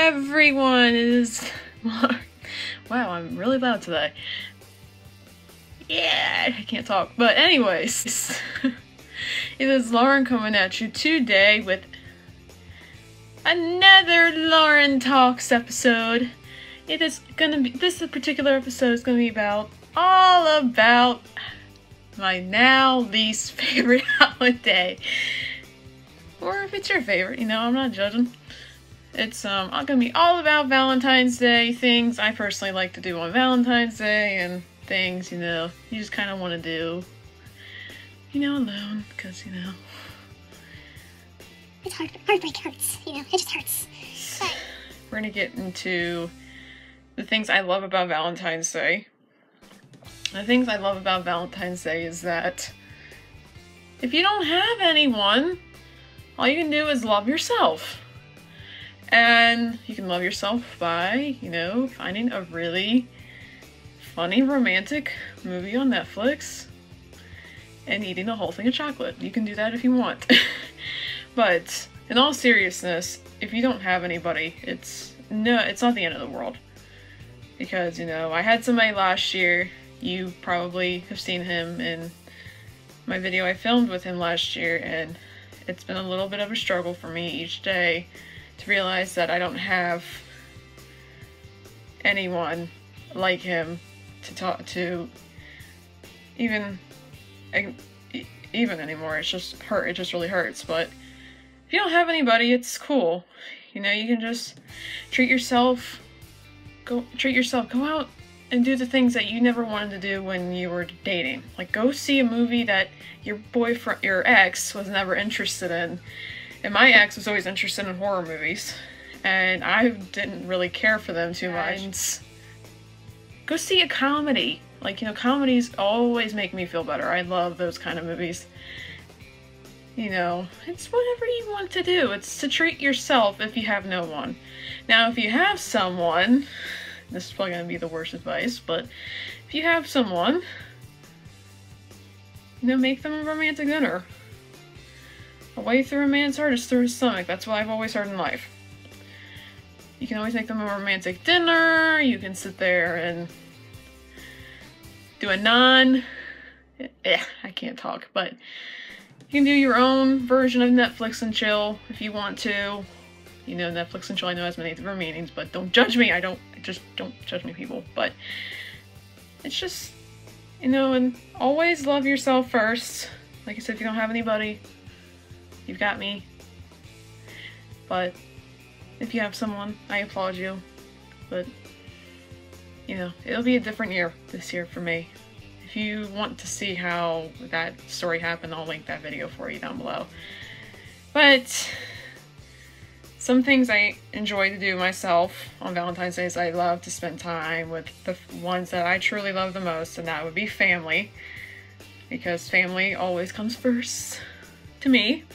everyone, it is wow, I'm really loud today. Yeah, I can't talk. But anyways, it is Lauren coming at you today with another Lauren Talks episode. It is gonna be, this particular episode is gonna be all about my now least favorite holiday. Or if it's your favorite, I'm not judging. It's gonna be all about Valentine's Day, things I personally like to do on Valentine's Day, and things, you just kind of want to do, alone, because, it's hard. Heartbreak hurts, it just hurts. But we're gonna get into the things I love about Valentine's Day. The things I love about Valentine's Day is that if you don't have anyone, all you can do is love yourself. And you can love yourself by, finding a really funny romantic movie on Netflix and eating a whole thing of chocolate. You can do that if you want. But in all seriousness, if you don't have anybody, it's not the end of the world. Because, I had somebody last year. You probably have seen him in my video I filmed with him last year, and it's been a little bit of a struggle for me each day to realize that I don't have anyone like him to talk to even anymore. It's just it just really hurts. But if you don't have anybody, it's cool. You can just treat yourself. Go out and do the things that you never wanted to do when you were dating. Like, go see a movie that your ex was never interested in. And my ex was always interested in horror movies, and I didn't really care for them too much. And go see a comedy. Like, comedies always make me feel better. I love those kind of movies. It's whatever you want to do. It's to treat yourself if you have no one. Now, if you have someone, this is probably going to be the worst advice, but if you have someone, make them a romantic dinner. A way through a man's heart is through his stomach. That's what I've always heard in life. You can always make them a romantic dinner. You can sit there and do I can't talk, but you can do your own version of Netflix and chill if you want to. Netflix and chill, I know has many different meanings, but don't judge me. Just don't judge me, people. But it's just, and always love yourself first. Like I said, if you don't have anybody, you've got me. But if you have someone, I applaud you. But, it'll be a different year this year for me. If you want to see how that story happened, I'll link that video for you down below. But some things I enjoy to do myself on Valentine's Day is I love to spend time with the ones that I truly love the most, and that would be family. Because family always comes first to me.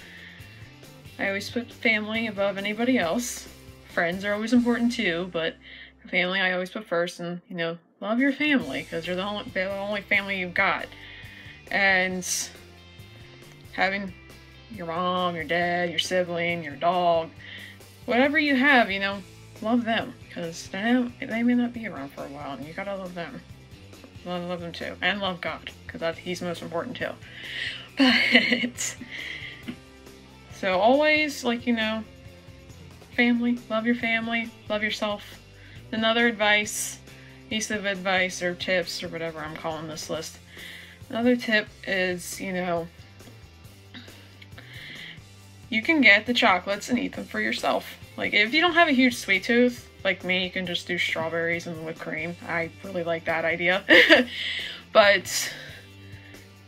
I always put family above anybody else. Friends are always important too, but family I always put first. And, love your family, because they're the only family you've got. And having your mom, your dad, your sibling, your dog, whatever you have, love them, because they may not be around for a while, and you gotta love them. Love them too, and love God, because he's most important too. But so always, family, love your family, love yourself. Another piece of advice or tips or whatever I'm calling this list. Another tip is, you can get the chocolates and eat them for yourself. Like, if you don't have a huge sweet tooth, like me, you can just do strawberries and whipped cream. I really like that idea. But,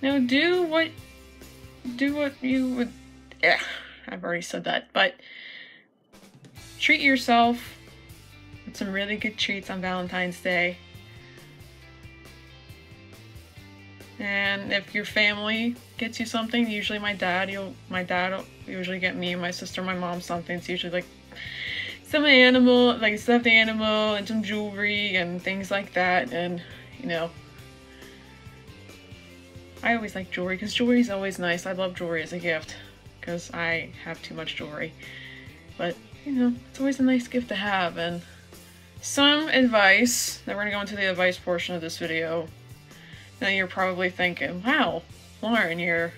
do what you would, I've already said that, but treat yourself with some really good treats on Valentine's Day. And if your family gets you something, usually my dad will usually get me and my sister and my mom something. It's usually like some animal, like a stuffed animal, and some jewelry and things like that. And I always like jewelry, because jewelry is always nice. I love jewelry as a gift, because I have too much jewelry. But you know, it's always a nice gift to have. And some advice, that we're gonna go into the advice portion of this video. Now you're probably thinking, wow, Lauren, you're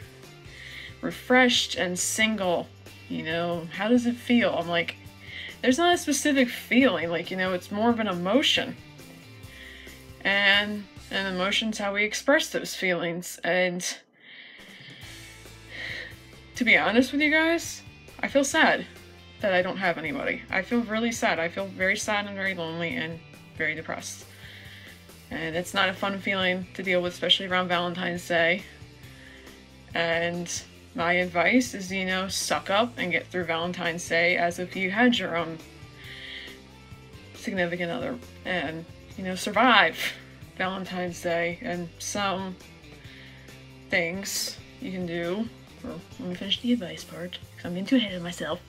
refreshed and single, you know, how does it feel? I'm like, there's not a specific feeling, like, you know, it's more of an emotion. And an emotion's how we express those feelings. And to be honest with you guys, I feel sad that I don't have anybody. I feel really sad. I feel very sad and very lonely and very depressed. And it's not a fun feeling to deal with, especially around Valentine's Day. And my advice is, you know, suck up and get through Valentine's Day as if you had your own significant other, and, you know, survive Valentine's Day. And some things you can do, or let me finish the advice part, because I'm getting too ahead of myself.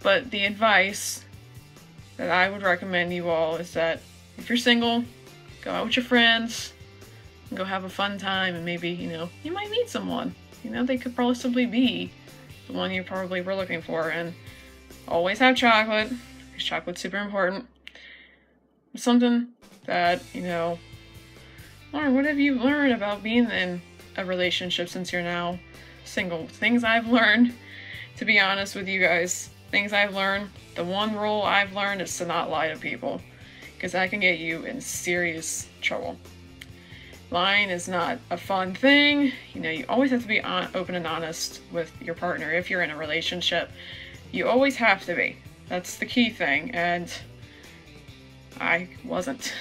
But the advice that I would recommend you all is that if you're single, go out with your friends and go have a fun time, and maybe, you know, you might meet someone. You know, they could possibly be the one you probably were looking for. And always have chocolate, because chocolate's super important. Something that, you know, Lauren, what have you learned about being in a relationship since you're now single? Things I've learned, to be honest with you guys, things I've learned, the one rule I've learned is to not lie to people, because that can get you in serious trouble. Lying is not a fun thing. You know, you always have to be open and honest with your partner. If you're in a relationship, you always have to be. That's the key thing. And I wasn't.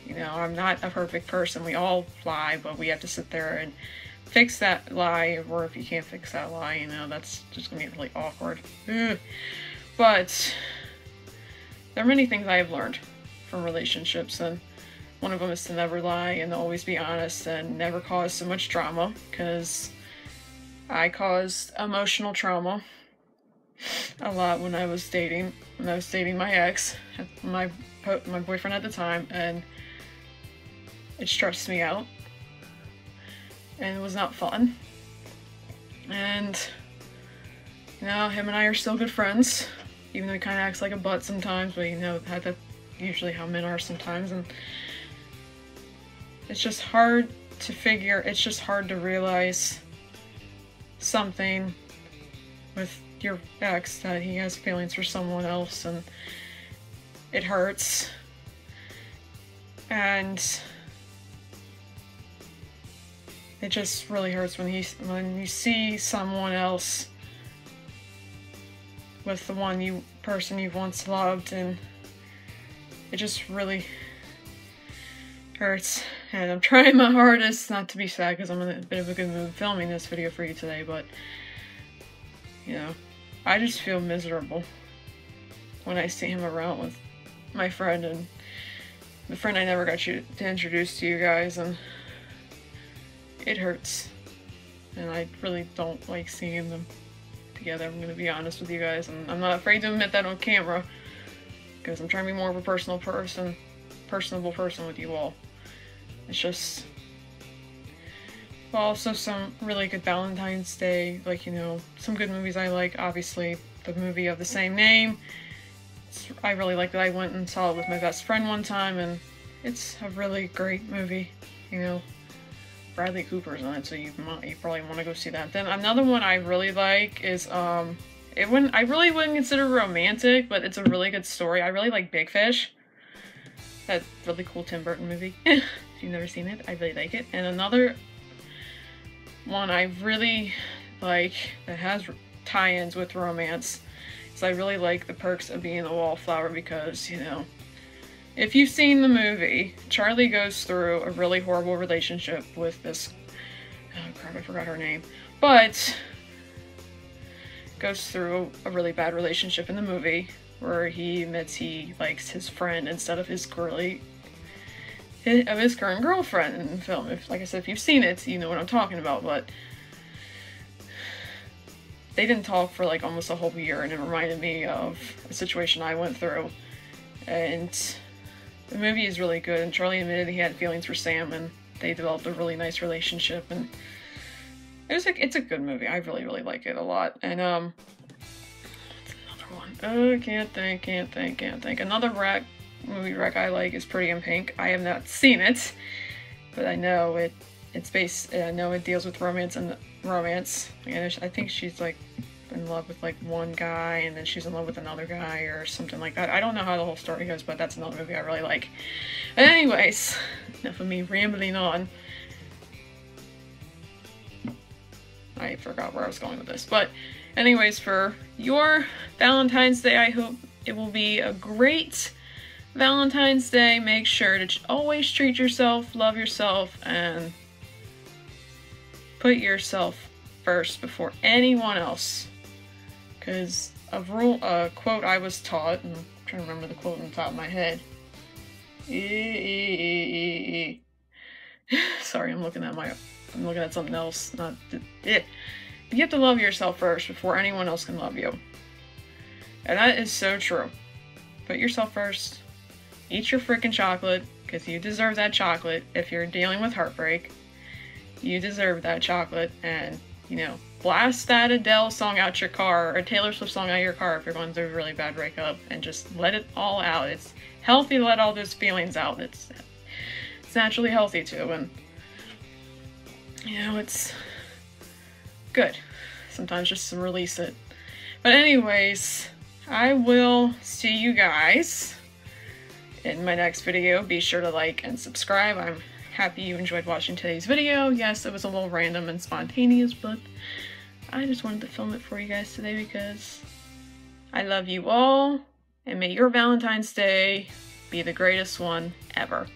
You know, I'm not a perfect person. We all lie, but we have to sit there and fix that lie. Or if you can't fix that lie, you know, that's just gonna be really awkward. Ugh. But there are many things I have learned from relationships, and one of them is to never lie and always be honest and never cause so much drama, because I caused emotional trauma a lot when I was dating my ex, my boyfriend at the time, and it stressed me out and it was not fun. And you know, him and I are still good friends, even though he kind of acts like a butt sometimes, but you know, that's usually how men are sometimes. And it's just hard to figure, it's just hard to realize something with your ex, that he has feelings for someone else, and it hurts. And it just really hurts when you see someone else with the person you've once loved, and it just really hurts. And I'm trying my hardest not to be sad, because I'm in a bit of a good mood filming this video for you today, but you know, I just feel miserable when I see him around with my friend, and the friend I never got to introduce to you guys, and it hurts. And I really don't like seeing them together, I'm gonna be honest with you guys, and I'm not afraid to admit that on camera, because I'm trying to be more of a personable person with you all. It's just, also some really good Valentine's Day, like, you know, some good movies I like. Obviously, the movie of the same name, I really like that. I went and saw it with my best friend one time, and it's a really great movie. You know, Bradley Cooper's in it, so you probably want to go see that. Then another one I really like is, I really wouldn't consider romantic, but it's a really good story. I really like Big Fish. That really cool Tim Burton movie. If you've never seen it, I really like it. And another one I really like that has tie-ins with romance is I really like The Perks of Being a Wallflower, because, you know, if you've seen the movie, Charlie goes through a really horrible relationship with this, oh crap, I forgot her name, but goes through a really bad relationship in the movie where he admits he likes his friend instead of his current girlfriend in the film. Like I said, if you've seen it, you know what I'm talking about. But they didn't talk for like almost a whole year, and it reminded me of a situation I went through. And the movie is really good, and Charlie admitted he had feelings for Sam, and they developed a really nice relationship, and it's a good movie. I really like it a lot. And what's another one. Oh, can't think. Another movie rec I like is Pretty in Pink. I have not seen it, but I know it's based. I know it deals with romance and romance. And I think she's like in love with like one guy, and then she's in love with another guy or something like that. I don't know how the whole story goes, but that's another movie I really like. But anyways, enough of me rambling on. I forgot where I was going with this, but anyways, for your Valentine's Day, I hope it will be a great Valentine's Day. Make sure to always treat yourself, love yourself, and put yourself first before anyone else. Because a quote I was taught, and I'm trying to remember the quote on the top of my head. Sorry, I'm looking at something else. You have to love yourself first before anyone else can love you. And that is so true. Put yourself first. Eat your freaking chocolate, because you deserve that chocolate. If you're dealing with heartbreak, you deserve that chocolate. And, blast that Adele song out your car, or a Taylor Swift song out your car if you're going through a really bad breakup, and just let it all out. It's healthy to let all those feelings out. It's naturally healthy too, and it's good sometimes just to release it. But anyways, I will see you guys in my next video. Be sure to like and subscribe. I'm happy you enjoyed watching today's video. Yes, it was a little random and spontaneous, but I just wanted to film it for you guys today because I love you all, and may your Valentine's Day be the greatest one ever.